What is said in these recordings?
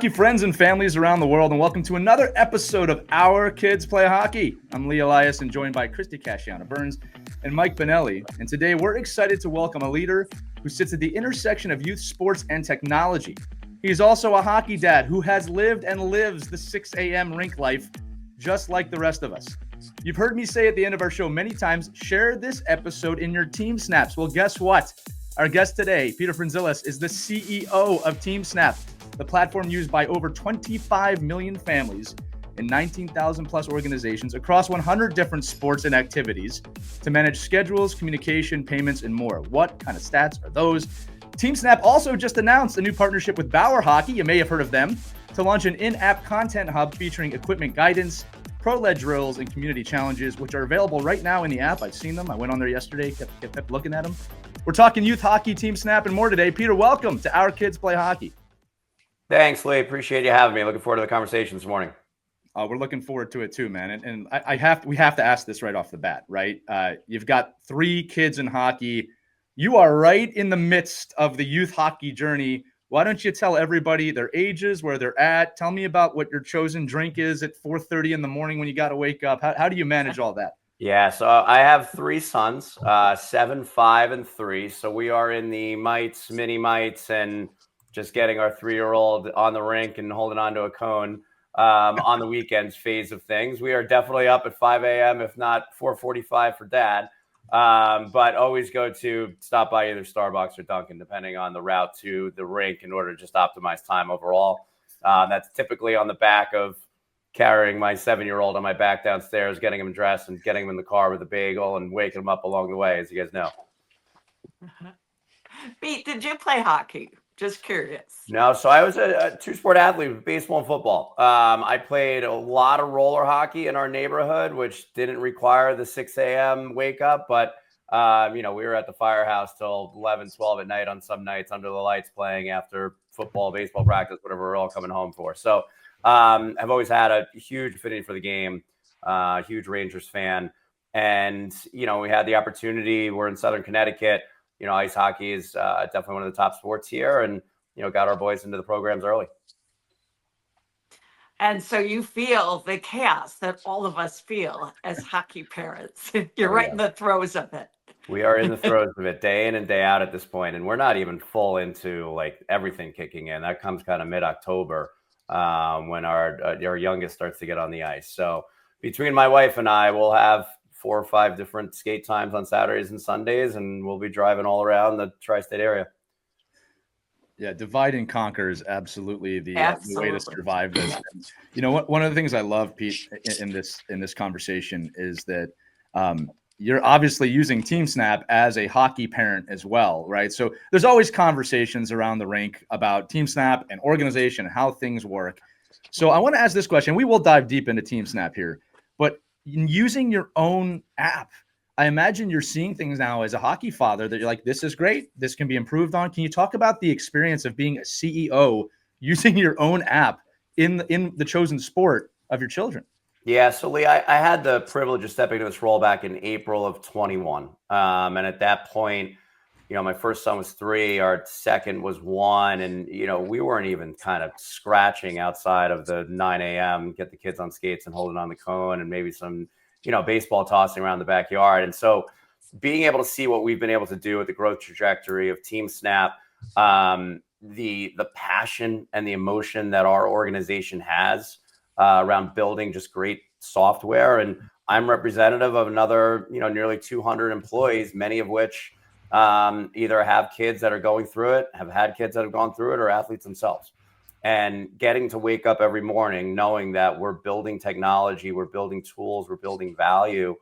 hockey friends and families around the world, and welcome to another episode of Our Kids Play Hockey. I'm Lee Elias, and joined by Christy Casciano-Burns and Mike Benelli. And today we're excited to welcome a leader who sits at the intersection of youth sports and technology. He's also a hockey dad who has lived and lives the 6 a.m. rink life just like the rest of us. You've heard me say at the end of our show many times, share this episode in your TeamSnaps. Well, guess what? Our guest today, Peter Frintzilas, is the CEO of TeamSnap, the platform used by over 25 million families in 19,000 plus organizations across 100 different sports and activities to manage schedules, communication, payments, and more. What kind of stats are those? TeamSnap also just announced a new partnership with Bauer Hockey, you may have heard of them, to launch an in-app content hub featuring equipment guidance, pro-led drills, and community challenges, which are available right now in the app. I've seen them. I went on there yesterday, kept looking at them. We're talking youth hockey, TeamSnap, and more today. Peter, welcome to Our Kids Play Hockey. Thanks, Lee. Appreciate you having me. Looking forward to the conversation this morning. We're looking forward to it too, man. And we have to ask this right off the bat, right? You've got 3 kids in hockey. You are right in the midst of the youth hockey journey. Why don't you tell everybody their ages, where they're at? Tell me about what your chosen drink is at 4:30 in the morning when you got to wake up. How do you manage all that? Yeah, so I have 3 sons, 7, 5, and 3. So we are in the mites, mini mites, and just getting our 3-year-old on the rink and holding onto a cone on the weekends phase of things. We are definitely up at 5 a.m., if not 4:45 for dad. But always go to stop by either Starbucks or Dunkin', depending on the route to the rink, in order to just optimize time overall. That's typically on the back of carrying my 7-year-old on my back downstairs, getting him dressed and getting him in the car with a bagel and waking him up along the way, as you guys know. Pete, did you play hockey? Just curious. No, so I was a 2-sport athlete with baseball and football. I played a lot of roller hockey in our neighborhood, which didn't require the 6 a.m. wake up. But, we were at the firehouse till 11, 12 at night on some nights under the lights playing after football, baseball practice, whatever we're all coming home for. So I've always had a huge affinity for the game, huge Rangers fan. And, we had the opportunity. We're in Southern Connecticut. Ice hockey is definitely one of the top sports here, and, got our boys into the programs early. And so you feel the chaos that all of us feel as hockey parents. You're right in the throes of it. We are in the throes of it day in and day out at this point, and we're not even full into like everything kicking in. That comes kind of mid-October when our youngest starts to get on the ice. So between my wife and I, we'll have 4 or 5 different skate times on Saturdays and Sundays, and we'll be driving all around the tri-state area. Yeah, divide and conquer is absolutely the way to survive this. One of the things I love, Pete, in this conversation is that you're obviously using TeamSnap as a hockey parent as well, right? So there's always conversations around the rink about TeamSnap and organization and how things work. So I want to ask this question. We will dive deep into TeamSnap here, but using your own app, I imagine you're seeing things now as a hockey father that you're like, this is great. This can be improved on. Can you talk about the experience of being a CEO using your own app in the chosen sport of your children? Yeah, so Lee, I had the privilege of stepping into this role back in April of 21. And at that point, my first son was 3, our second was 1. And, we weren't even kind of scratching outside of the 9 a.m., get the kids on skates and holding on the cone and maybe some, baseball tossing around the backyard. And so being able to see what we've been able to do with the growth trajectory of TeamSnap, the passion and the emotion that our organization has around building just great software. And I'm representative of another, nearly 200 employees, many of which either have kids that are going through it, have had kids that have gone through it, or athletes themselves. And getting to wake up every morning knowing that we're building technology, we're building tools, we're building value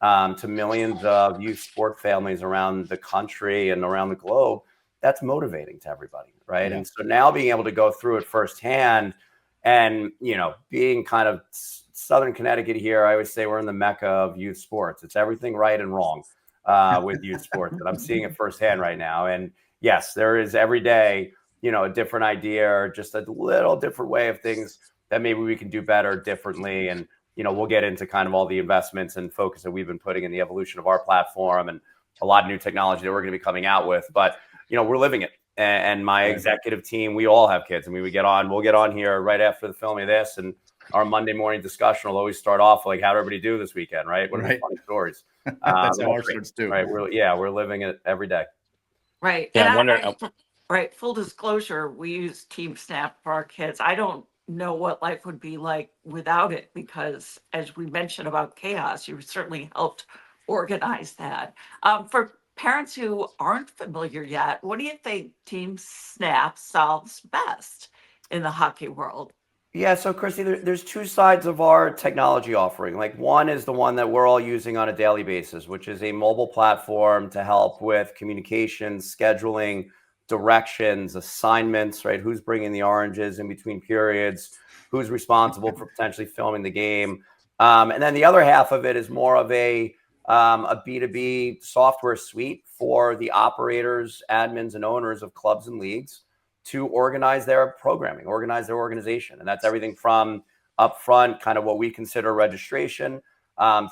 to millions of youth sport families around the country and around the globe, that's motivating to everybody, right? Yeah. And so now being able to go through it firsthand and, being kind of Southern Connecticut here, I always say we're in the mecca of youth sports. It's everything right and wrong with youth sports. And I'm seeing it firsthand right now. And yes, there is every day, a different idea or just a little different way of things that maybe we can do better differently. And, we'll get into kind of all the investments and focus that we've been putting in the evolution of our platform and a lot of new technology that we're going to be coming out with. But, we're living it. and my executive team, we all have kids. I mean, we'll get on here right after the filming of this, and our Monday morning discussion will always start off like, how'd everybody do this weekend, right? What are the funny stories? That's how ours starts too. Right. We're living it every day. Right. Yeah, And I wonder. right. Full disclosure, we use TeamSnap for our kids. I don't know what life would be like without it because, as we mentioned about chaos, you certainly helped organize that. For parents who aren't familiar yet, what do you think TeamSnap solves best in the hockey world? Yeah, so Christy, there's two sides of our technology offering. Like one is the one that we're all using on a daily basis, which is a mobile platform to help with communication, scheduling, directions, assignments, right? Who's bringing the oranges in between periods? Who's responsible for potentially filming the game? And then the other half of it is more of a B2B software suite for the operators, admins, and owners of clubs and leagues to organize their programming, organize their organization. And that's everything from upfront, kind of what we consider registration,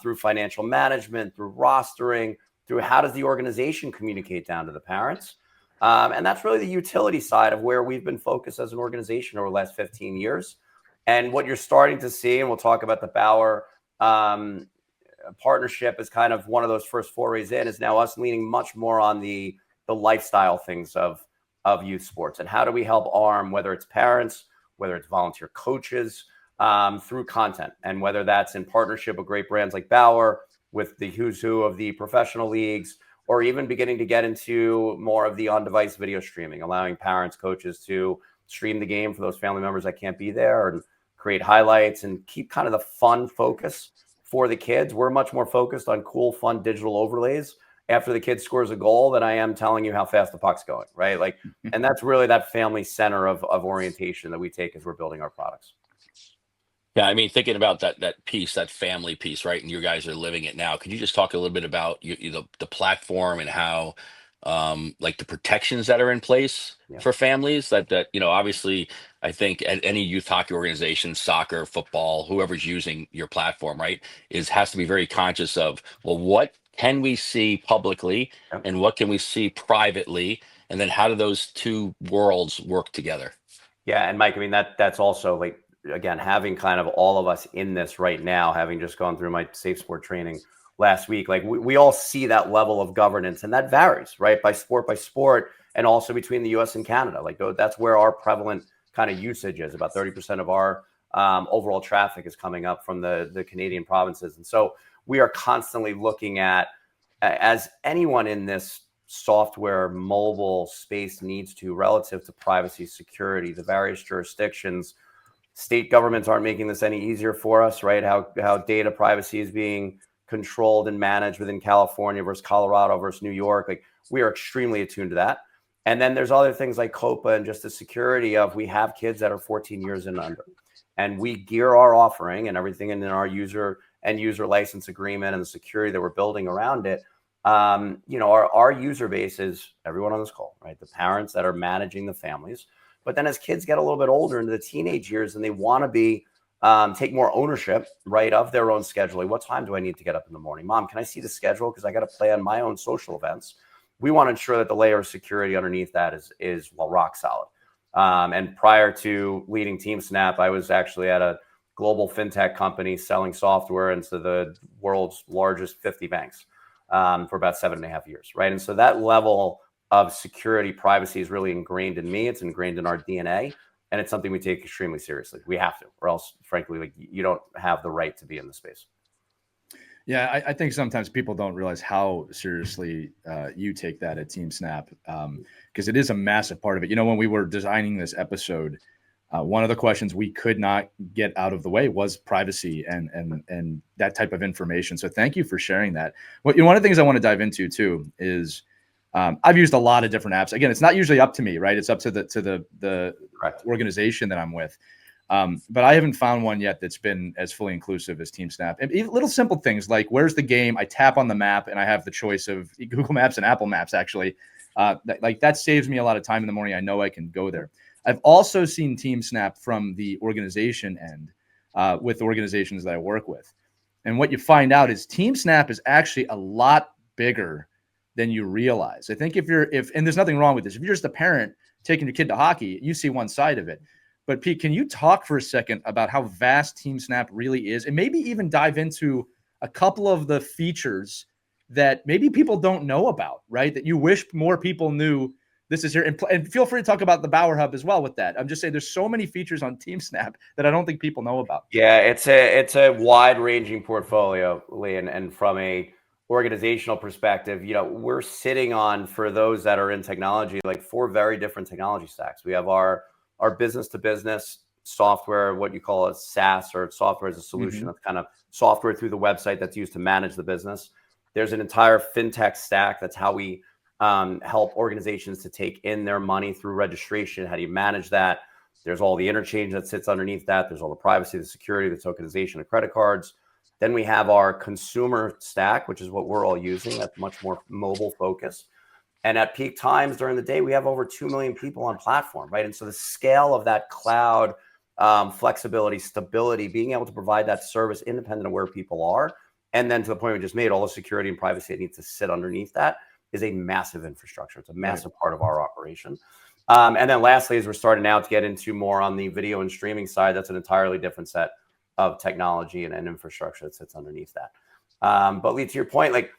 through financial management, through rostering, through how does the organization communicate down to the parents. And that's really the utility side of where we've been focused as an organization over the last 15 years. And what you're starting to see, and we'll talk about the Bauer partnership as kind of one of those first forays in, is now us leaning much more on the lifestyle things of youth sports, and how do we help arm, whether it's parents, whether it's volunteer coaches, through content, and whether that's in partnership with great brands like Bauer, with the who's who of the professional leagues, or even beginning to get into more of the on-device video streaming, allowing parents, coaches to stream the game for those family members that can't be there, and create highlights and keep kind of the fun focus for the kids. We're much more focused on cool, fun digital overlays after the kid scores a goal than I am telling you how fast the puck's going, right? Like, and that's really that family center of orientation that we take as we're building our products. Yeah, I mean, thinking about that piece, that family piece, right? And you guys are living it now. Could you just talk a little bit about the platform and how, like the protections that are in place for families that obviously, I think at any youth hockey organization, soccer, football, whoever's using your platform, right, has to be very conscious of, well, what can we see publicly and what can we see privately, and then how do those two worlds work together? Yeah, and Mike, I mean that's also like, again, having kind of all of us in this right now, having just gone through my safe sport training last week, like we all see that level of governance, and that varies, right, by sport, and also between the US and Canada. Like that's where our prevalent kind of usage is. About 30% of our overall traffic is coming up from the Canadian provinces. And so we are constantly looking at, as anyone in this software mobile space needs to, relative to privacy, security, the various jurisdictions. State governments aren't making this any easier for us, right? How data privacy is being controlled and managed within California versus Colorado versus New York. Like, we are extremely attuned to that. And then there's other things like COPA and just the security of, we have kids that are 14 years and under, and we gear our offering and everything in our user license agreement and the security that we're building around it. Our user base is everyone on this call, right? The parents that are managing the families. But then as kids get a little bit older into the teenage years, and they want to be take more ownership, right, of their own scheduling. What time do I need to get up in the morning? Mom, can I see the schedule? Because I got to plan my own social events. We want to ensure that the layer of security underneath that is well, rock solid. And prior to leading TeamSnap, I was actually at a global fintech company selling software into the world's largest 50 banks for about 7.5 years, right? And so that level of security, privacy is really ingrained in me. It's ingrained in our DNA, and it's something we take extremely seriously. We have to, or else, frankly, like, you don't have the right to be in the space. Yeah, I think sometimes people don't realize how seriously you take that at TeamSnap, because it is a massive part of it. When we were designing this episode, one of the questions we could not get out of the way was privacy and that type of information. So thank you for sharing that. Well, one of the things I want to dive into too is I've used a lot of different apps. Again, it's not usually up to me, right? It's up to the organization that I'm with. But I haven't found one yet that's been as fully inclusive as TeamSnap. And even little simple things like, where's the game? I tap on the map and I have the choice of Google Maps and Apple Maps, actually. That saves me a lot of time in the morning. I know I can go there. I've also seen TeamSnap from the organization end with organizations that I work with. And what you find out is TeamSnap is actually a lot bigger than you realize. I think and there's nothing wrong with this. If you're just a parent taking your kid to hockey, you see one side of it. But Pete, can you talk for a second about how vast TeamSnap really is, and maybe even dive into a couple of the features that maybe people don't know about, right? That you wish more people knew this is here. And feel free to talk about the Bauer Hub as well with that. I'm just saying there's so many features on TeamSnap that I don't think people know about. Yeah, it's a wide-ranging portfolio, Lee, and from a organizational perspective, we're sitting on, for those that are in technology, like 4 very different technology stacks. We have our business to business software, what you call a SaaS, or software as a solution. That's kind of software through the website that's used to manage the business. There's an entire fintech stack. That's how we help organizations to take in their money through registration. How do you manage that? There's all the interchange that sits underneath that. There's all the privacy, the security, the tokenization of credit cards. Then we have our consumer stack, which is what we're all using. That's much more mobile focused. And at peak times during the day, we have over 2 million people on platform, right? And so the scale of that cloud flexibility, stability, being able to provide that service independent of where people are, and then to the point we just made, all the security and privacy that needs to sit underneath that is a massive infrastructure. It's a massive part of our operation. And then lastly, as we're starting now to get into more on the video and streaming side, that's an entirely different set of technology and infrastructure that sits underneath that. But Lee, to your point, like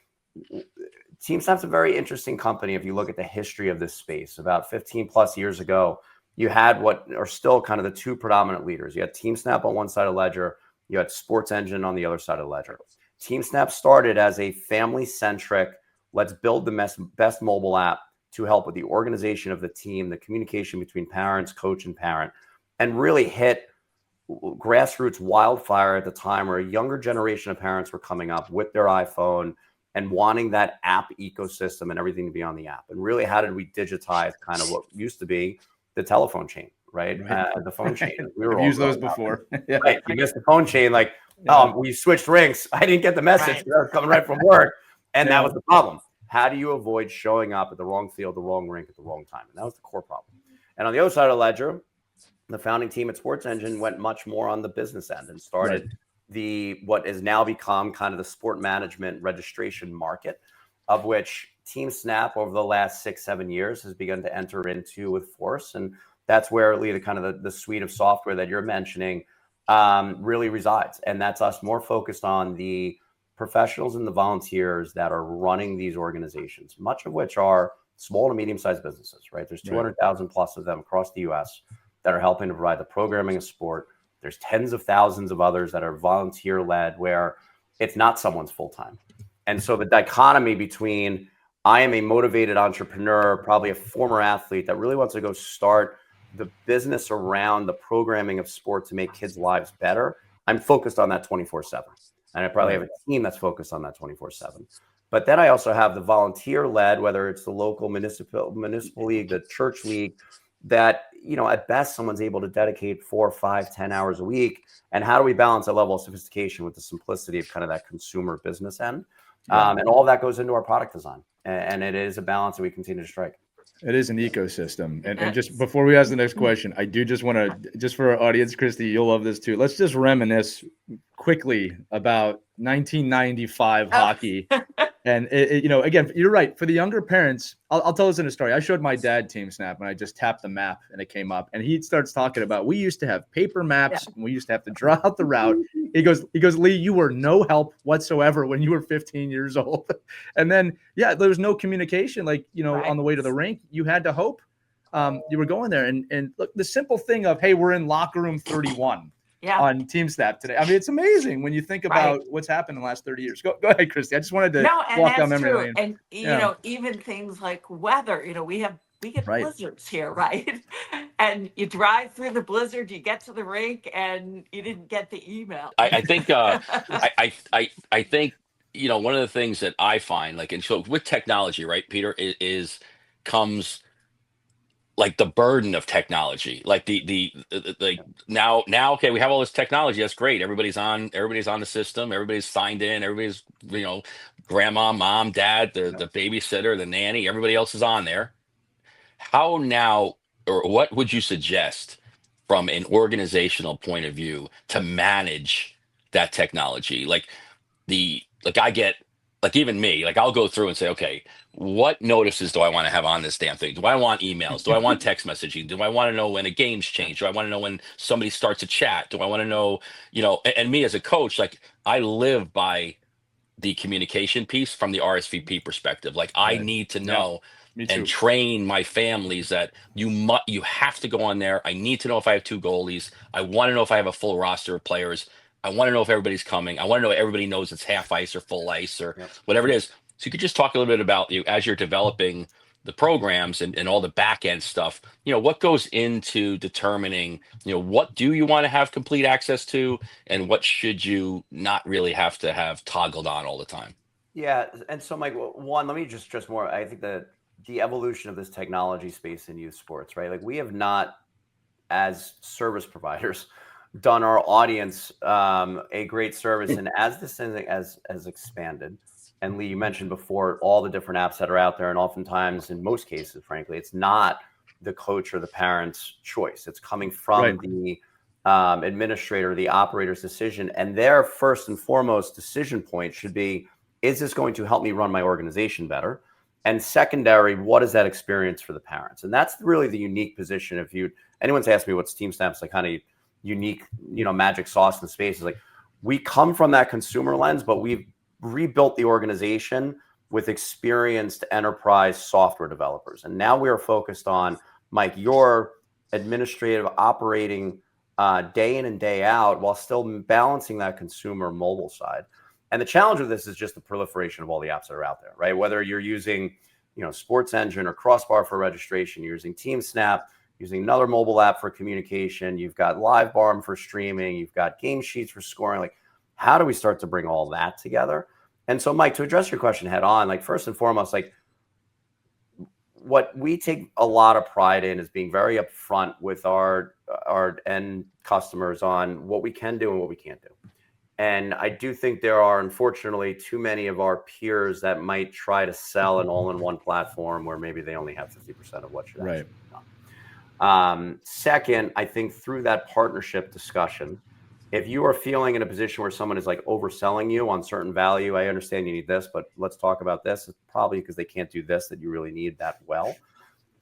TeamSnap's a very interesting company. If you look at the history of this space, about 15 plus years ago, you had what are still kind of the 2 predominant leaders. You had TeamSnap on one side of ledger, you had Sports Engine on the other side of ledger. TeamSnap started as a family-centric, let's build the best mobile app to help with the organization of the team, the communication between parents, coach, and parent, and really hit grassroots wildfire at the time where a younger generation of parents were coming up with their iPhone and wanting that app ecosystem and everything to be on the app. And really, how did we digitize kind of what used to be the telephone chain, right? The phone chain. We were I've used those before. Yeah. Right. You missed the phone chain. Like, we switched rinks. I didn't get the message. I was coming right from work. And that was the problem. How do you avoid showing up at the wrong field, the wrong rink at the wrong time? And that was the core problem. And on the other side of the ledger, the founding team at Sports Engine went much more on the business end and started what has now become kind of the sport management registration market, of which TeamSnap over the last 6-7 years has begun to enter into with force. And that's where, Lee, the suite of software that you're mentioning really resides. And that's us more focused on the professionals and the volunteers that are running these organizations, much of which are small to medium-sized businesses, right? There's 200,000 plus of them across the U.S. that are helping to provide the programming of sport. There's tens of thousands of others that are volunteer-led, where it's not someone's full-time. And so the dichotomy between I am a motivated entrepreneur, probably a former athlete that really wants to go start the business around the programming of sport to make kids' lives better, I'm focused on that 24/7. And I probably have a team that's focused on that 24/7. But then I also have the volunteer-led, whether it's the local municipal league, the church league, that, at best, someone's able to dedicate 4, 5, 10 hours a week. And how do we balance that level of sophistication with the simplicity of kind of that consumer business end? And all of that goes into our product design. And it is a balance that we continue to strike. It is an ecosystem. And just before we ask the next question, I do just want to, just for our audience, Christy, you'll love this too. Let's just reminisce quickly about 1995 hockey. And again, you're right. For the younger parents, I'll tell this in a story. I showed my dad TeamSnap and I just tapped the map and it came up. And he starts talking about, we used to have paper maps and we used to have to draw out the route. He goes, Lee, you were no help whatsoever when you were 15 years old. And then, there was no communication. Like, on the way to the rink, you had to hope you were going there. And look, the simple thing of, hey, we're in locker room 31. On TeamSnap today. I mean, it's amazing when you think about what's happened in the last 30 years. Go ahead, Christy. I just wanted to walk down memory lane. And even things like weather, we get blizzards here, right? And you drive through the blizzard, you get to the rink, and you didn't get the email. I think I think one of the things that I find, like, and so with technology, right, Peter, is comes like the burden of technology, like the now, okay, we have all this technology. That's great. Everybody's on the system. Everybody's signed in. Everybody's, grandma, mom, dad, the babysitter, the nanny, everybody else is on there. How now, or what would you suggest from an organizational point of view to manage that technology? I get like even me, like I'll go through and say, okay, what notices do I want to have on this damn thing? Do I want emails? Do I want text messaging? Do I want to know when a game's changed? Do I want to know when somebody starts a chat? Do I want to know, and me as a coach, like I live by the communication piece from the RSVP perspective. Like I Right. need to Yeah. know Me and too. train my families that you have to go on there. I need to know if I have two goalies. I want to know if I have a full roster of players. I want to know if everybody's coming. I want to know everybody knows it's half ice or full ice or Yep. whatever it is. So you could just talk a little bit about you as you're developing the programs and all the back end stuff. What goes into determining, what do you want to have complete access to and what should you not really have to have toggled on all the time? Yeah, and so Mike, one, let me just more. I think that the evolution of this technology space in youth sports, right? Like we have not, as service providers, done our audience a great service, and as this thing has expanded, and Lee, you mentioned before all the different apps that are out there, and oftentimes, in most cases, frankly, it's not the coach or the parent's choice. It's coming from Right. the administrator, the operator's decision, and their first and foremost decision point should be: is this going to help me run my organization better? And secondary, what is that experience for the parents? And that's really the unique position. If anyone's asked me what's TeamSnap's like kind of unique, magic sauce in the space, is like we come from that consumer lens, but we've rebuilt the organization with experienced enterprise software developers. And now we are focused on, Mike, your administrative operating day in and day out while still balancing that consumer mobile side. And the challenge with this is just the proliferation of all the apps that are out there, right? Whether you're using, Sports Engine or Crossbar for registration, you're using TeamSnap, using another mobile app for communication, you've got LiveBarm for streaming, you've got game sheets for scoring. Like, how do we start to bring all that together? And so, Mike, to address your question head on, like first and foremost, like what we take a lot of pride in is being very upfront with our end customers on what we can do and what we can't do. And I do think there are, unfortunately, too many of our peers that might try to sell an all-in-one platform where maybe they only have 50% of what should actually be done. Second, I think through that partnership discussion, if you are feeling in a position where someone is like overselling you on certain value, I understand you need this, but let's talk about this. It's probably because they can't do this that you really need that well.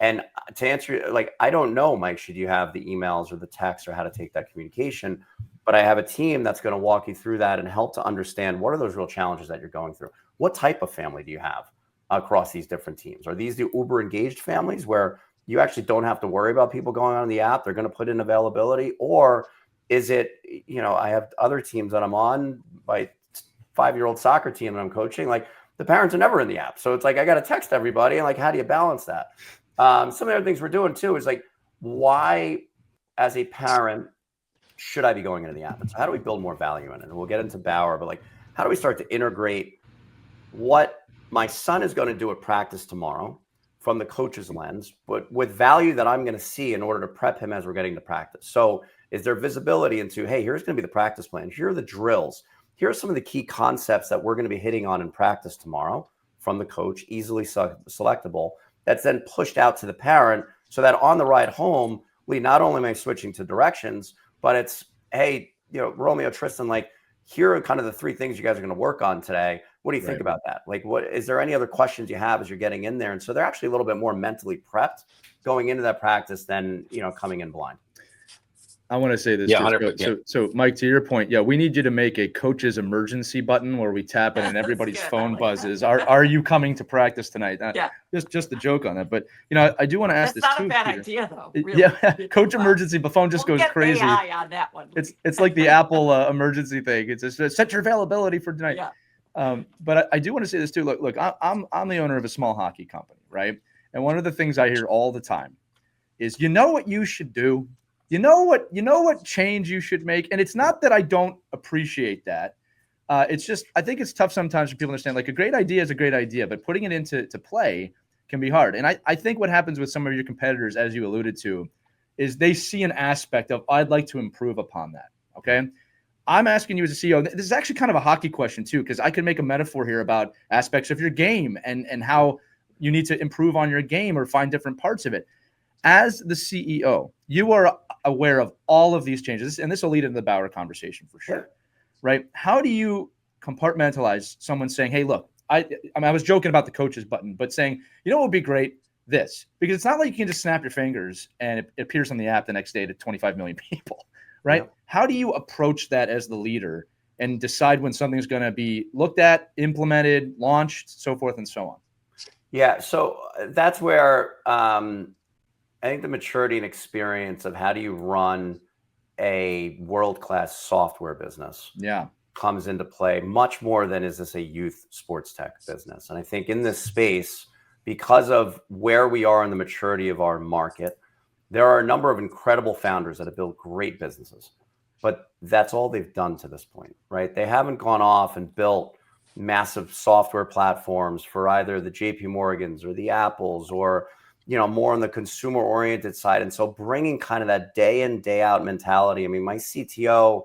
And to answer, like, I don't know, Mike, should you have the emails or the text or how to take that communication? But I have a team that's going to walk you through that and help to understand what are those real challenges that you're going through. What type of family do you have across these different teams? Are these the uber engaged families where you actually don't have to worry about people going on the app? They're going to put in availability. Or is it, I have other teams that I'm on, my 5-year-old soccer team that I'm coaching, like the parents are never in the app. So it's like, I got to text everybody. And like, how do you balance that? Some of the other things we're doing too is like, why as a parent should I be going into the app? And so how do we build more value in it? And we'll get into Bauer, but like, how do we start to integrate what my son is going to do at practice tomorrow from the coach's lens, but with value that I'm going to see in order to prep him as we're getting to practice? So is there visibility into, hey, here's going to be the practice plan. Here are the drills. Here are some of the key concepts that we're going to be hitting on in practice tomorrow from the coach, easily selectable. That's then pushed out to the parent so that on the ride home, we not only am I switching to directions, but it's, hey, Romeo, Tristan, like, here are kind of the 3 things you guys are going to work on today. What do you think about that? Like, what is there any other questions you have as you're getting in there? And so they're actually a little bit more mentally prepped going into that practice than, coming in blind. I want to say this too. So Mike, to your point, we need you to make a coach's emergency button where we tap it and everybody's phone buzzes. Are you coming to practice tonight? Just a joke on that. But I do want to ask this too. That's not a bad idea though. Really. Yeah, coach emergency. The phone just goes crazy. AI on that one. It's like the Apple emergency thing. It's just set your availability for tonight. Yeah. But I do want to say this too. Look, I'm the owner of a small hockey company, right? And one of the things I hear all the time is, what you should do. You know what change you should make? And it's not that I don't appreciate that. It's just, I think it's tough sometimes for people to understand, like, a great idea is a great idea, but putting it into play can be hard. And I think what happens with some of your competitors, as you alluded to, is they see an aspect of, I'd like to improve upon that. Okay. I'm asking you as a CEO, this is actually kind of a hockey question too, because I can make a metaphor here about aspects of your game and how you need to improve on your game or find different parts of it. As the CEO, you are aware of all of these changes, and this will lead into the Bauer conversation for sure, right? How do you compartmentalize someone saying, hey, look, I mean, I was joking about the coaches button, but saying, you know what would be great? This, because it's not like you can just snap your fingers and it appears on the app the next day to 25 million people, right? Yep. How do you approach that as the leader and decide when something's going to be looked at, implemented, launched, so forth and so on? Yeah, so that's where I think the maturity and experience of how do you run a world-class software business comes into play much more than is this a youth sports tech business. And I think in this space, because of where we are in the maturity of our market, there are a number of incredible founders that have built great businesses, but that's all they've done to this point, right? They haven't gone off and built massive software platforms for either the JP Morgans or the Apples or, you know, more on the consumer oriented side. And so bringing kind of that day in, day out mentality. I mean, my CTO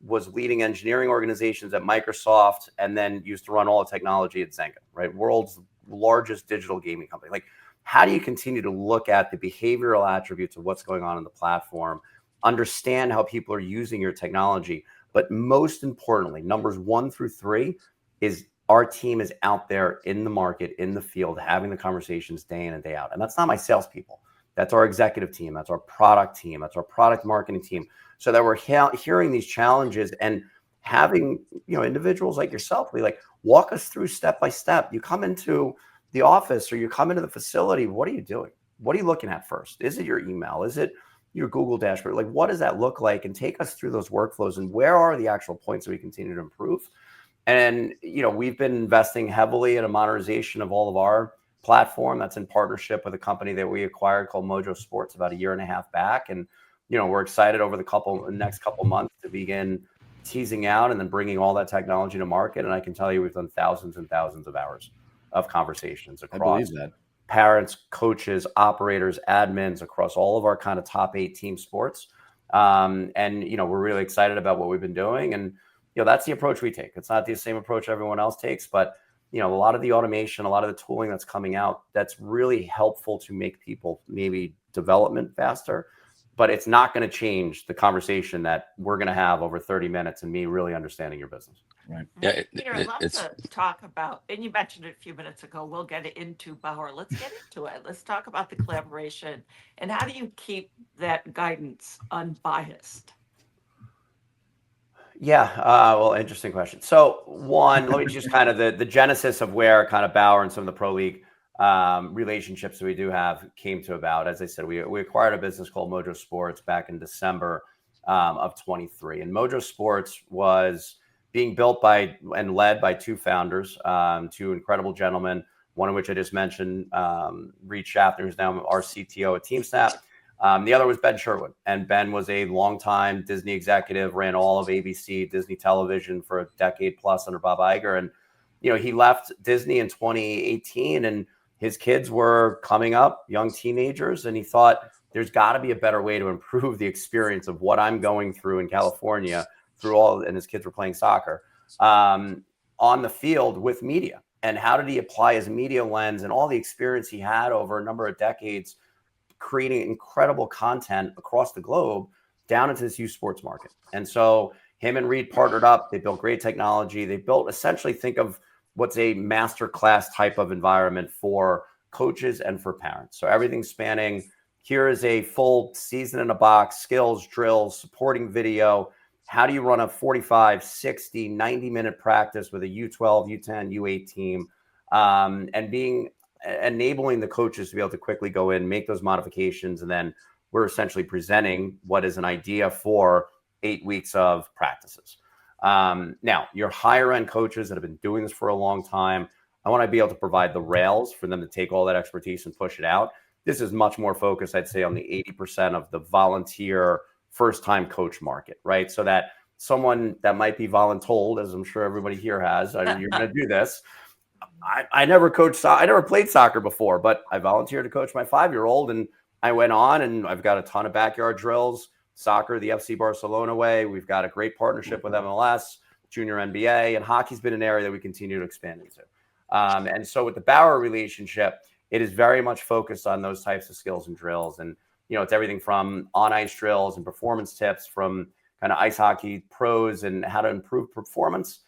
was leading engineering organizations at Microsoft and then used to run all the technology at Zynga, right? World's largest digital gaming company. Like, how do you continue to look at the behavioral attributes of what's going on in the platform, understand how people are using your technology, but most importantly, numbers 1 through 3 is our team is out there in the market, in the field, having the conversations day in and day out. And that's not my salespeople. That's our executive team. That's our product team. That's our product marketing team. So that we're hearing these challenges and having, you know, individuals like yourself, we like walk us through step by step. You come into the office or you come into the facility. What are you doing? What are you looking at first? Is it your email? Is it your Google dashboard? Like, what does that look like? And take us through those workflows and where are the actual points that we continue to improve? And, you know, we've been investing heavily in a modernization of all of our platform. That's in partnership with a company that we acquired called Mojo Sports about 1.5 years back. And, you know, we're excited over the next couple months to begin teasing out and then bringing all that technology to market. And I can tell you, we've done thousands and thousands of hours of conversations across parents, coaches, operators, admins, across all of our kind of top 8 team sports. And, you know, we're really excited about what we've been doing. And, you know, that's the approach we take. It's not the same approach everyone else takes, but, you know, a lot of the automation, a lot of the tooling that's coming out, that's really helpful to make people maybe development faster, but it's not going to change the conversation that we're going to have over 30 minutes and me really understanding your business. Right. Yeah, Peter, I'd love to talk about, and you mentioned it a few minutes ago, we'll get into Bauer. Let's get into it. Let's talk about the collaboration and how do you keep that guidance unbiased? Yeah, well, interesting question. So one, let me just kind of the genesis of where kind of Bauer and some of the Pro League relationships that we do have came to about. As I said, we acquired a business called Mojo Sports back in December of 23. And Mojo Sports was being built by and led by 2 founders, 2 incredible gentlemen, one of which I just mentioned, Reed Schaffner, who's now our CTO at TeamSnap. The other was Ben Sherwood, and Ben was a longtime Disney executive, ran all of ABC, Disney Television for a decade plus under Bob Iger. And, you know, he left Disney in 2018 and his kids were coming up, young teenagers. And he thought there's got to be a better way to improve the experience of what I'm going through in California and his kids were playing soccer on the field with media. And how did he apply his media lens and all the experience he had over a number of decades creating incredible content across the globe down into this youth sports market? And so him and Reed partnered up. They built great technology. They built essentially, think of what's a master class type of environment for coaches and for parents. So everything spanning, here is a full season in a box, skills, drills, supporting video. How do you run a 45, 60, 90-minute practice with a U12, U10, U8 team, and enabling the coaches to be able to quickly go in, make those modifications, and then we're essentially presenting what is an idea for 8 weeks of practices. Now, your higher end coaches that have been doing this for a long time, I want to be able to provide the rails for them to take all that expertise and push it out. This is much more focused, I'd say, on the 80% of the volunteer first-time coach market, right? So that someone that might be voluntold, as I'm sure everybody here has, you're going to do this. I never coached soccer. I never played soccer before, but I volunteered to coach my 5-year-old, and I went on, and I've got a ton of backyard drills, soccer, the FC Barcelona way. We've got a great partnership with MLS, junior NBA, and hockey's been an area that we continue to expand into. And so with the Bauer relationship, it is very much focused on those types of skills and drills. And, you know, it's everything from on-ice drills and performance tips from kind of ice hockey pros and how to improve performance,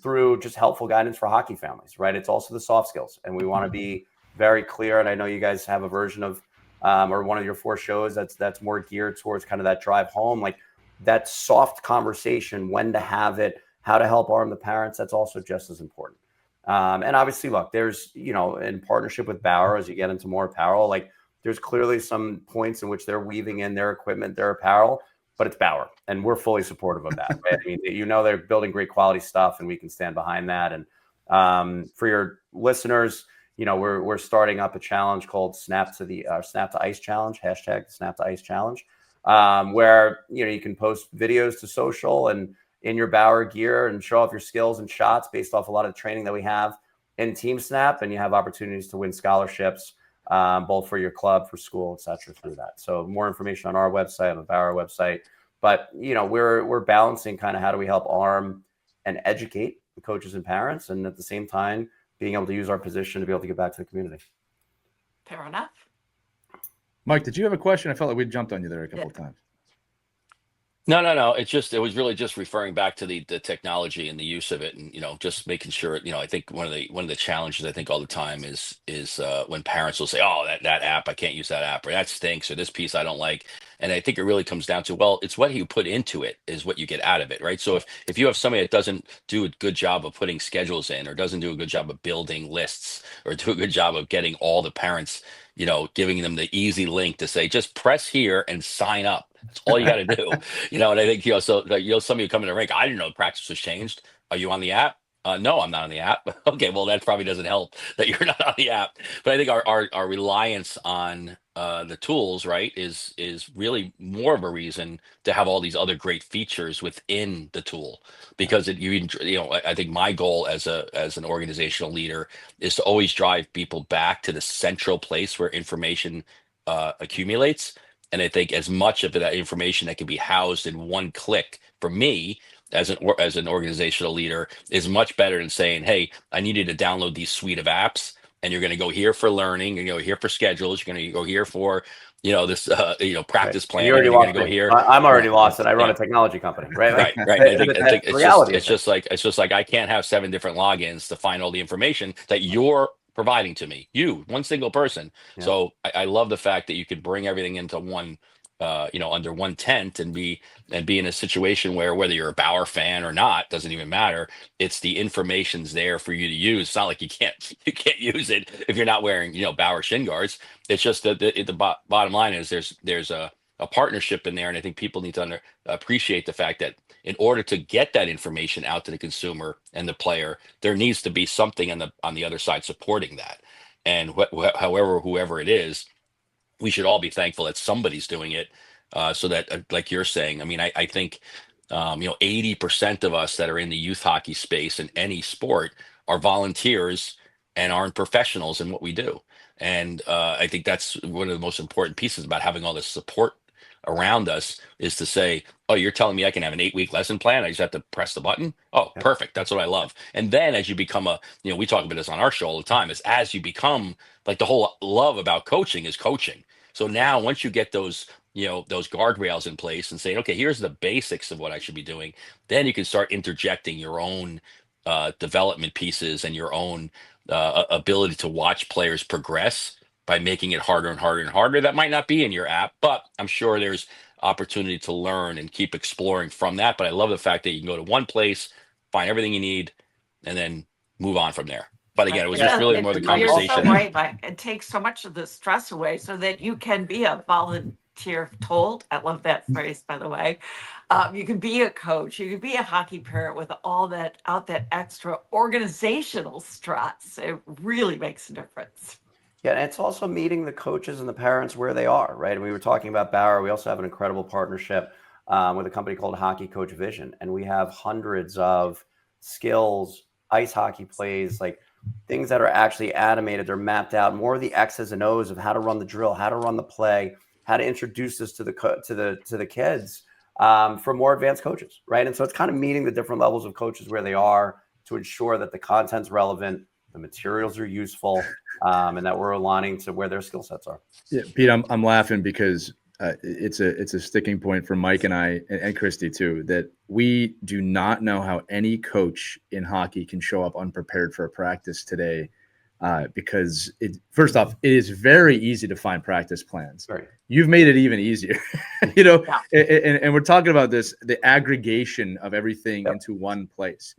through just helpful guidance for hockey families, right? It's also the soft skills. And we want to be very clear. And I know you guys have a version of, or one of your 4 shows that's more geared towards kind of that drive home, like that soft conversation, when to have it, how to help arm the parents. That's also just as important. And obviously, look, there's, in partnership with Bauer, as you get into more apparel, like there's clearly some points in which they're weaving in their equipment, their apparel, but it's Bauer, and we're fully supportive of that. Right? I mean, they're building great quality stuff, and we can stand behind that. And for your listeners, we're starting up a challenge called Snap to Ice Challenge, hashtag Snap to Ice Challenge, where you can post videos to social and in your Bauer gear and show off your skills and shots based off a lot of the training that we have in TeamSnap, and you have opportunities to win scholarships, both for your club, for school, etc. through that. So more information on our website, on the Bauer website. But we're balancing kind of how do we help arm and educate the coaches and parents, and at the same time being able to use our position to be able to get back to the community. Fair enough. Mike, did you have a question? I felt like we jumped on you there a couple of times. No. It was really just referring back to the technology and the use of it, and just making sure. I think one of the challenges I think all the time is when parents will say, "Oh, that app, I can't use that app," or "That stinks," or "This piece I don't like." And I think it really comes down to, well, it's what you put into it is what you get out of it, right? So if you have somebody that doesn't do a good job of putting schedules in, or doesn't do a good job of building lists, or do a good job of getting all the parents, giving them the easy link to say, just press here and sign up. That's all you got to do. And I think, so like, some of you come in the rink, I didn't know practice was changed. Are you on the app? No, I'm not on the app. Okay, well, that probably doesn't help that you're not on the app. But I think our reliance on the tools, right, is really more of a reason to have all these other great features within the tool, because I think my goal as an organizational leader is to always drive people back to the central place where information accumulates. And I think as much of that information that can be housed in one click for me as an organizational leader is much better than saying, "Hey, I need you to download these suite of apps, and you're going to go here for learning, and go here for schedules, you're going to go here for this practice plan, You and already you're going to lost go me. here." I'm already Yeah. lost, and I run a technology company, right? Right. I think reality. it's just like I can't have 7 different logins to find all the information that you're providing to me. You, one single person. Yeah. So I love the fact that you could bring everything into one, under one tent, and be in a situation where, whether you're a Bauer fan or not, doesn't even matter. It's the information's there for you to use. It's not like you can't use it if you're not wearing Bauer shin guards. It's just that the bottom line is there's a partnership in there, and I think people need to appreciate the fact that in order to get that information out to the consumer and the player, there needs to be something on the other side supporting that. And whoever it is, we should all be thankful that somebody's doing it, so that, like you're saying, I mean, I think 80% of us that are in the youth hockey space in any sport are volunteers and aren't professionals in what we do. And I think that's one of the most important pieces about having all this support around us, is to say, "Oh, you're telling me I can have an 8-week lesson plan? I just have to press the button? Oh, Yep. perfect. That's what I love." And then as you become we talk about this on our show all the time, is as you become, like, the whole love about coaching is coaching. So now once you get those guardrails in place and saying, "Okay, here's the basics of what I should be doing," then you can start interjecting your own development pieces and your own ability to watch players progress by making it harder and harder and harder. That might not be in your app, but I'm sure there's opportunity to learn and keep exploring from that. But I love the fact that you can go to one place, find everything you need, and then move on from there. But again, it was just really more the You're so conversation. right, Mike. It takes so much of the stress away so that you can be a volunteer told. I love that phrase, by the way. You can be a coach, you can be a hockey parent with all that extra organizational stress. It really makes a difference. Yeah, and it's also meeting the coaches and the parents where they are, right? And we were talking about Bauer. We also have an incredible partnership with a company called Hockey Coach Vision, and we have hundreds of skills, ice hockey plays, like things that are actually animated. They're mapped out, more of the X's and O's of how to run the drill, how to run the play, how to introduce this to the kids for more advanced coaches, right? And so it's kind of meeting the different levels of coaches where they are to ensure that the content's relevant, the materials are useful, and that we're aligning to where their skill sets are. Yeah, Pete, I'm laughing because it's a sticking point for Mike and I and Christy too, that we do not know how any coach in hockey can show up unprepared for a practice today. Because first off, it is very easy to find practice plans. Right. You've made it even easier, and we're talking about the aggregation of everything into one place.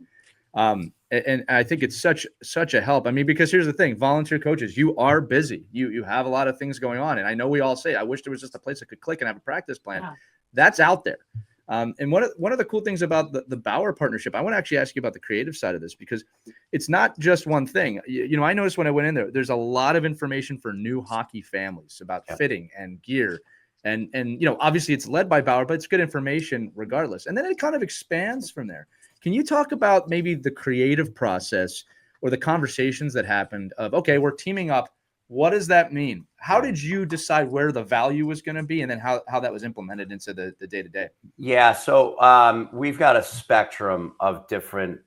And I think it's such a help. I mean, because here's the thing, volunteer coaches, you are busy. You have a lot of things going on. And I know we all say, I wish there was just a place I could click and have a practice plan. Yeah. That's out there. And one of the cool things about the Bauer partnership, I want to actually ask you about the creative side of this, because it's not just one thing. I noticed when I went in there's a lot of information for new hockey families about fitting and gear. And obviously it's led by Bauer, but it's good information regardless. And then it kind of expands from there. Can you talk about maybe the creative process or the conversations that happened of, okay, we're teaming up. What does that mean? How did you decide where the value was going to be, and then how that was implemented into the day-to-day? Yeah, so we've got a spectrum of different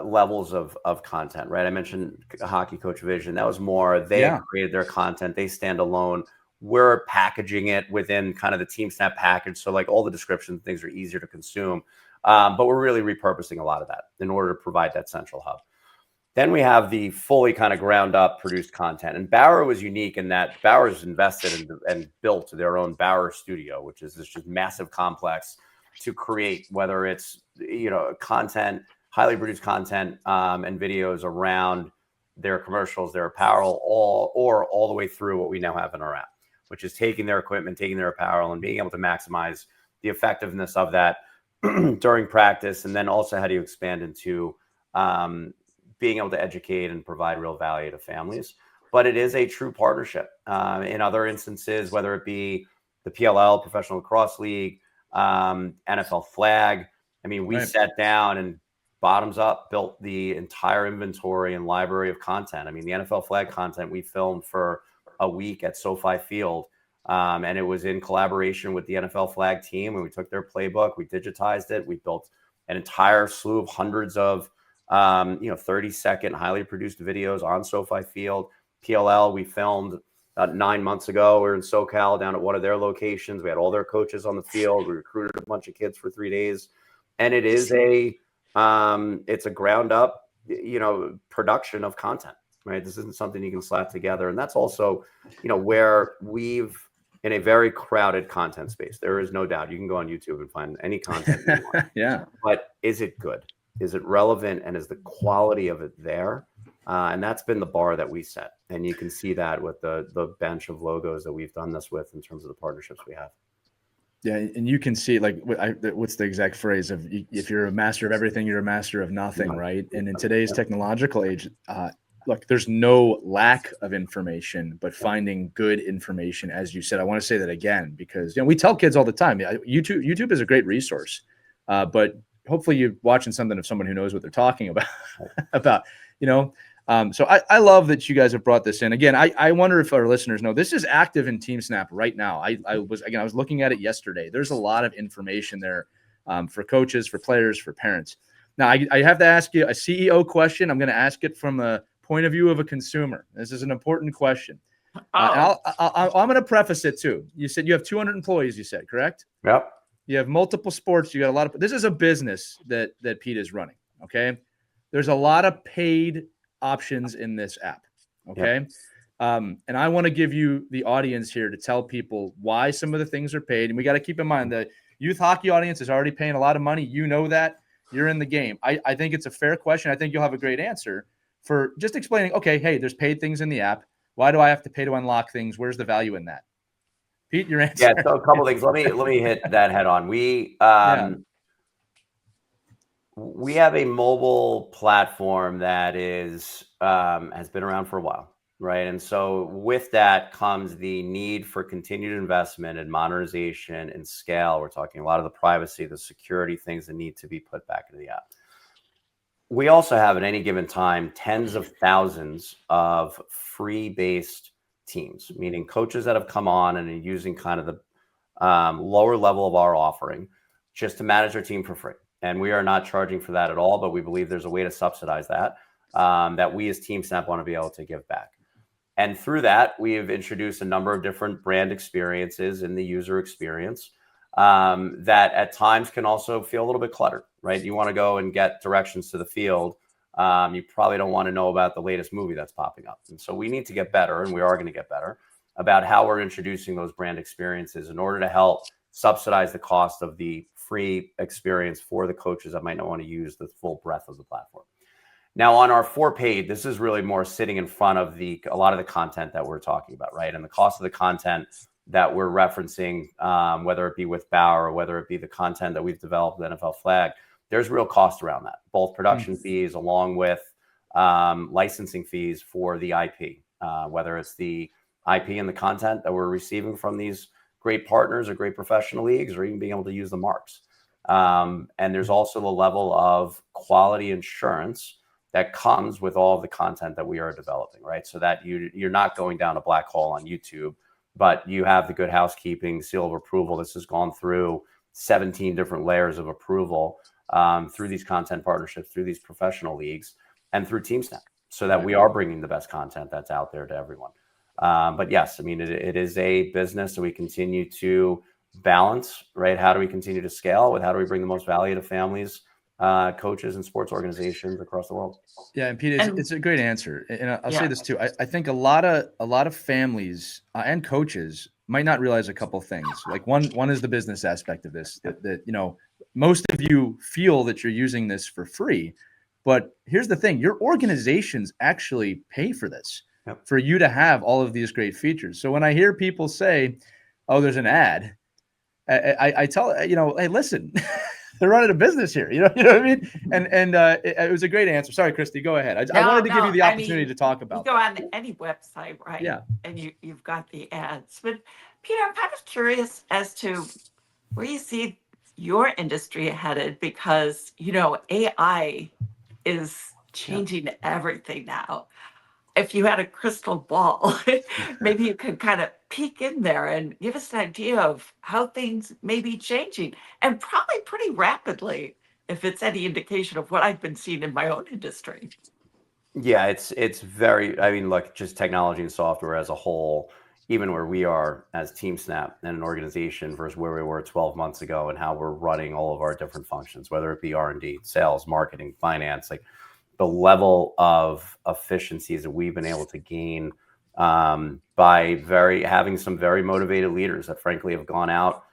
levels of content, right? I mentioned Hockey Coach Vision. That was more, they created their content. They stand alone. We're packaging it within kind of the TeamSnap package. So like all the descriptions, things are easier to consume. But we're really repurposing a lot of that in order to provide that central hub. Then we have the fully kind of ground up produced content. And Bauer was unique in that Bauer's invested in and built their own Bauer studio, which is this just massive complex to create, whether it's, content, highly produced content and videos around their commercials, their apparel, all the way through what we now have in our app, which is taking their equipment, taking their apparel, and being able to maximize the effectiveness of that during practice. And then also how do you expand into being able to educate and provide real value to families. But it is a true partnership. In other instances, whether it be the PLL, Professional Lacrosse League, NFL Flag, I mean, we sat down and bottoms up built the entire inventory and library of content. I mean, the NFL Flag content we filmed for a week at SoFi Field. And it was in collaboration with the NFL Flag team. And we took their playbook, we digitized it. We built an entire slew of hundreds of 30-second highly produced videos on SoFi Field. PLL, we filmed 9 months ago. We were in SoCal down at one of their locations. We had all their coaches on the field. We recruited a bunch of kids for 3 days. And it is it's a ground up, production of content, right? This isn't something you can slap together. And that's also, where we've, in a very crowded content space, there is no doubt you can go on YouTube and find any content you want. Yeah. But is it good? Is it relevant? And is the quality of it there? And that's been the bar that we set. And you can see that with the bench of logos that we've done this with in terms of the partnerships we have. Yeah, and you can see, like, what's the exact phrase of, if you're a master of everything, you're a master of nothing, right? And in today's technological age, look, there's no lack of information, but finding good information, as you said. I want to say that again, because we tell kids all the time, YouTube is a great resource, but hopefully you're watching something of someone who knows what they're talking about. So I love that you guys have brought this in. Again, I wonder if our listeners know this is active in TeamSnap right now. I was looking at it yesterday. There's a lot of information there for coaches, for players, for parents. Now, I have to ask you a CEO question. I'm going to ask it from a point of view of a consumer. This is an important question. I'm going to preface it too. You said you have 200 employees, you said, correct? Yep. You have multiple sports. You got a lot of, this is a business that Pete is running. Okay. There's a lot of paid options in this app. Okay. Yep. And I want to give you the audience here to tell people why some of the things are paid. And we got to keep in mind the youth hockey audience is already paying a lot of money. You know that. You're in the game. I think it's a fair question. I think you'll have a great answer for just explaining, okay, hey, there's paid things in the app. Why do I have to pay to unlock things? Where's the value in that? Pete, your answer. Yeah, so a couple things. Let me hit that head on. We have a mobile platform that is has been around for a while, right? And so with that comes the need for continued investment and modernization and scale. We're talking a lot of the privacy, the security things that need to be put back into the app. We also have at any given time tens of thousands of free-based teams, meaning coaches that have come on and are using kind of the lower level of our offering just to manage their team for free. And we are not charging for that at all, but we believe there's a way to subsidize that, that we as TeamSnap want to be able to give back. And through that, we have introduced a number of different brand experiences in the user experience that at times can also feel a little bit cluttered, right? You want to go and get directions to the field. You probably don't want to know about the latest movie that's popping up. And so we need to get better, and we are going to get better about how we're introducing those brand experiences in order to help subsidize the cost of the free experience for the coaches that might not want to use the full breadth of the platform. Now, on our for paid, this is really more sitting in front of a lot of the content that we're talking about, right? And the cost of the content that we're referencing, whether it be with Bauer or whether it be the content that we've developed with NFL Flag, there's real cost around that, both production fees along with licensing fees for the IP, whether it's the IP and the content that we're receiving from these great partners or great professional leagues, or even being able to use the marks. And there's also the level of quality insurance that comes with all of the content that we are developing, right? So that you're not going down a black hole on YouTube, but you have the good housekeeping seal of approval. This has gone through 17 different layers of approval through these content partnerships, through these professional leagues, and through TeamSnap, so that we are bringing the best content that's out there to everyone. But yes, I mean, it is a business, and we continue to balance, right? How do we continue to scale with how do we bring the most value to families, coaches, and sports organizations across the world? Yeah, and Pete, it's a great answer, and I'll say this too. I think a lot of families and coaches might not realize a couple things. Like one is the business aspect of this. That you know, most of you feel that you're using this for free, but here's the thing: your organizations actually pay for this, for you to have all of these great features. So when I hear people say, "Oh, there's an ad," I tell hey, listen. They're running a business here, you know what I mean? And it was a great answer. Sorry, Christy, go ahead. I wanted to give you the opportunity to talk about. You go on any website, right? Yeah. And you've got the ads. But Peter, I'm kind of curious as to where you see your industry headed, because AI is changing everything now. If you had a crystal ball, maybe you could kind of peek in there and give us an idea of how things may be changing, and probably pretty rapidly, if it's any indication of what I've been seeing in my own industry. Yeah, it's very, I mean, look, just technology and software as a whole, even where we are as TeamSnap and an organization versus where we were 12 months ago, and how we're running all of our different functions, whether it be R&D, sales, marketing, finance, like the level of efficiencies that we've been able to gain by having some very motivated leaders that frankly have gone out,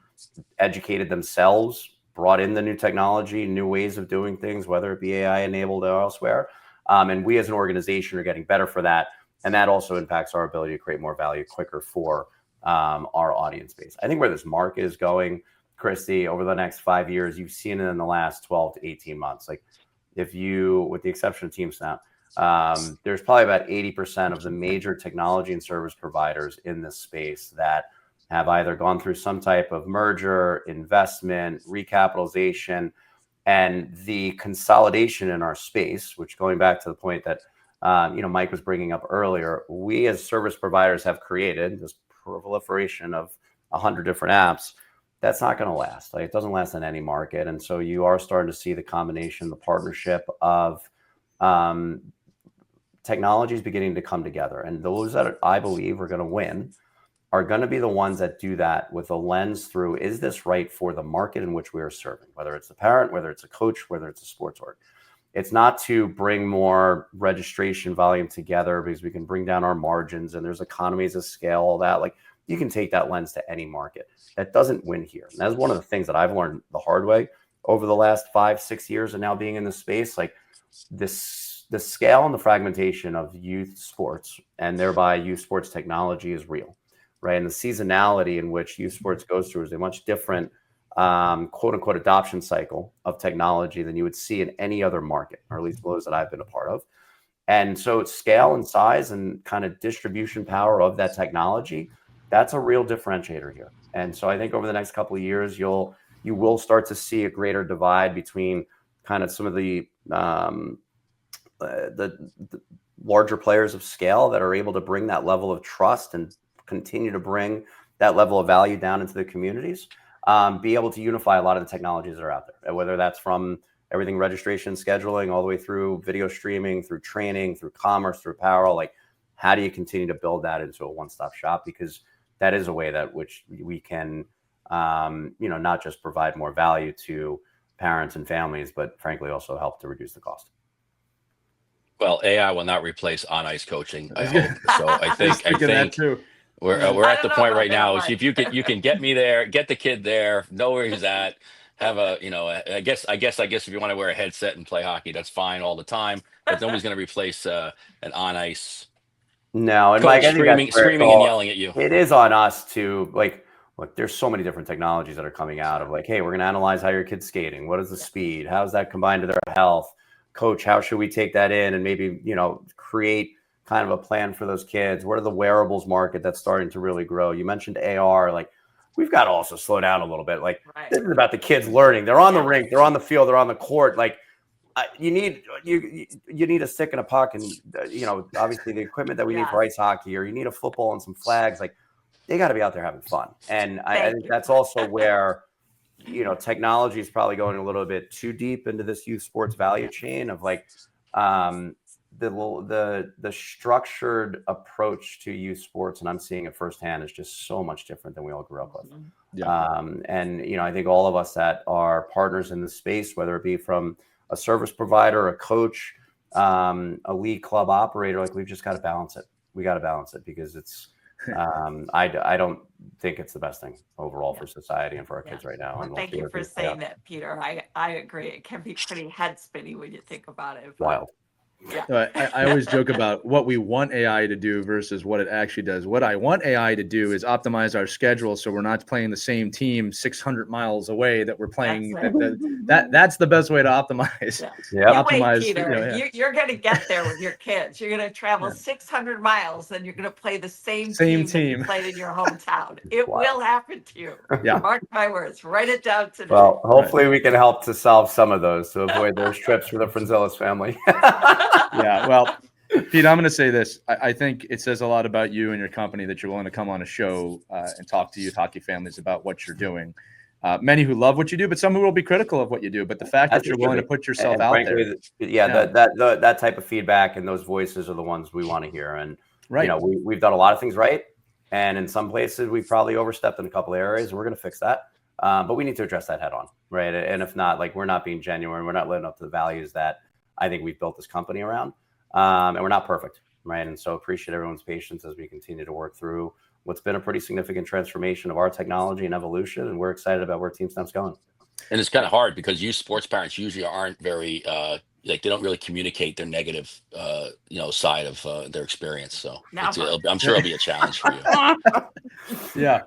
educated themselves, brought in the new technology, new ways of doing things, whether it be AI enabled or elsewhere. And we as an organization are getting better for that. And that also impacts our ability to create more value quicker for our audience base. I think where this market is going, Christy, over the next 5 years, you've seen it in the last 12 to 18 months. Like, if you, with the exception of TeamSnap, there's probably about 80% of the major technology and service providers in this space that have either gone through some type of merger, investment, recapitalization, and the consolidation in our space, which, going back to the point that Mike was bringing up earlier, we as service providers have created this proliferation of 100 different apps. That's not going to last. Like, it doesn't last in any market. And so you are starting to see the combination, the partnership of technologies beginning to come together. And those that I believe are going to win are going to be the ones that do that with a lens through, is this right for the market in which we are serving? Whether it's the parent, whether it's a coach, whether it's a sports org. It's not to bring more registration volume together because we can bring down our margins and there's economies of scale, all that. Like, you can take that lens to any market. That doesn't win here. And that's one of the things that I've learned the hard way over the last 5-6 years and now being in this space. Like, the scale and the fragmentation of youth sports and thereby youth sports technology is real, right? And the seasonality in which youth sports goes through is a much different quote unquote adoption cycle of technology than you would see in any other market, or at least those that I've been a part of. And so it's scale and size and kind of distribution power of that technology. That's a real differentiator here. And so I think over the next couple of years, you will start to see a greater divide between kind of some of the larger players of scale that are able to bring that level of trust and continue to bring that level of value down into the communities, be able to unify a lot of the technologies that are out there, whether that's from everything registration, scheduling, all the way through video streaming, through training, through commerce, through apparel. Like, how do you continue to build that into a one-stop shop? Because that is a way that which we can, not just provide more value to parents and families, but frankly also help to reduce the cost. Well, AI will not replace on-ice coaching, I hope. So I think that too. we're I at the don't know point about right that, now. Mike. If you can get me there, get the kid there, know where he's at, have I guess if you want to wear a headset and play hockey, that's fine all the time. But nobody's going to replace an on-ice No, and coach Mike, I think that's where screaming and yelling at you. it is on us to look, there's so many different technologies that are coming out of hey, we're going to analyze how your kid's skating. What is the speed? How does that combine to their health? Coach, how should we take that in and maybe, create kind of a plan for those kids? What are the wearables market that's starting to really grow? You mentioned AR, we've got to also slow down a little bit. This is about the kids learning. They're on the rink, they're on the field, they're on the court. You need a stick and a puck, and obviously the equipment that we need for ice hockey, or you need a football and some flags. They got to be out there having fun, and I think that's also where technology is probably going a little bit too deep into this youth sports value chain of the structured approach to youth sports, and I'm seeing it firsthand, is just so much different than we all grew up with. Yeah. And I think all of us that are partners in the space, whether it be from a service provider, a coach, a league club operator, we've just got to balance it. We got to balance it because it's, I don't think it's the best thing overall for society and for our kids right now. Well, thank you for saying that, Peter. I agree. It can be pretty head spinning when you think about it. Wild. Yeah. I always joke about what we want AI to do versus what it actually does. What I want AI to do is optimize our schedule so we're not playing the same team 600 miles away that we're playing. That's the best way to optimize. Yeah. Optimize. Wait, Peter, you're going to get there with your kids. You're going to travel 600 miles, and you're going to play the same team that you played in your hometown. It will happen to you. Yeah. Mark my words. Write it down today. Well, hopefully we can help to solve some of those to avoid those trips for the Frintzilas family. Yeah, well, Pete, I'm going to say this. I think it says a lot about you and your company that you're willing to come on a show and talk to youth hockey families about what you're doing. Many who love what you do, but some who will be critical of what you do. But the fact that you're willing to put yourself out there. That type of feedback and those voices are the ones we want to hear. And, we've done a lot of things right. And in some places, we've probably overstepped in a couple of areas. And we're going to fix that. But we need to address that head on. Right. And if not, we're not being genuine. We're not living up to the values that I think we've built this company around, and we're not perfect, right? And so appreciate everyone's patience as we continue to work through what's been a pretty significant transformation of our technology and evolution. And we're excited about where TeamSnap's going. And it's kind of hard because youth sports parents usually aren't very they don't really communicate their negative side of their experience. So I'm sure it'll be a challenge for you. Yeah,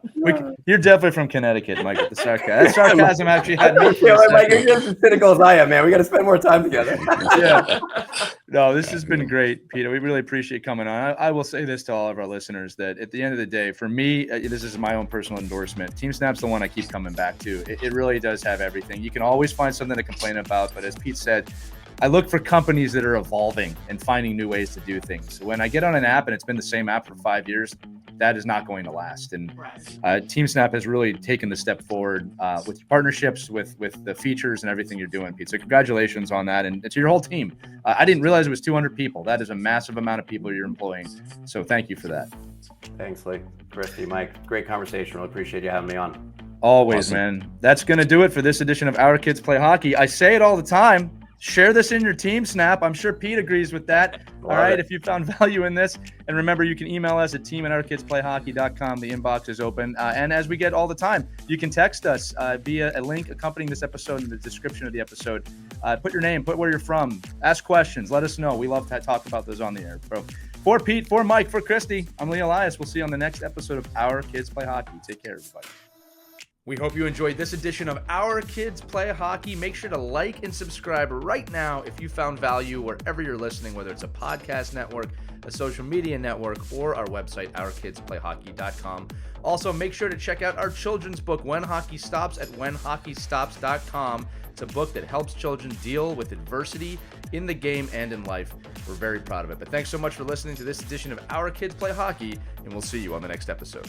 you're definitely from Connecticut, Mike. With the sarcasm, that sarcasm actually had me. Mike, you're just as cynical as I am, man. We got to spend more time together. Yeah. No, this has been great, Peter. We really appreciate coming on. I will say this to all of our listeners that at the end of the day, for me, this is my own personal endorsement. TeamSnap's the one I keep coming back to. It really does have everything. You can always find something to complain about, but as Pete said, I look for companies that are evolving and finding new ways to do things. When I get on an app and it's been the same app for 5 years, that is not going to last. And TeamSnap has really taken the step forward with partnerships, with the features and everything you're doing, Pete. So congratulations on that. And to your whole team. I didn't realize it was 200 people. That is a massive amount of people you're employing. So thank you for that. Thanks, Lee, Christy, Mike. Great conversation. Really appreciate you having me on. Always, awesome. Man. That's going to do it for this edition of Our Kids Play Hockey. I say it all the time. Share this in your TeamSnap. I'm sure Pete agrees with that. All right, if you found value in this. And remember, you can email us at team@ourkidsplayhockey.com. The inbox is open. And as we get all the time, you can text us via a link accompanying this episode in the description of the episode. Put your name, put where you're from, ask questions, let us know. We love to talk about those on the air. So, for Pete, for Mike, for Christy, I'm Lee Elias. We'll see you on the next episode of Our Kids Play Hockey. Take care, everybody. We hope you enjoyed this edition of Our Kids Play Hockey. Make sure to like and subscribe right now if you found value wherever you're listening, whether it's a podcast network, a social media network, or our website, ourkidsplayhockey.com. Also, make sure to check out our children's book, When Hockey Stops, at whenhockeystops.com. It's a book that helps children deal with adversity in the game and in life. We're very proud of it. But thanks so much for listening to this edition of Our Kids Play Hockey, and we'll see you on the next episode.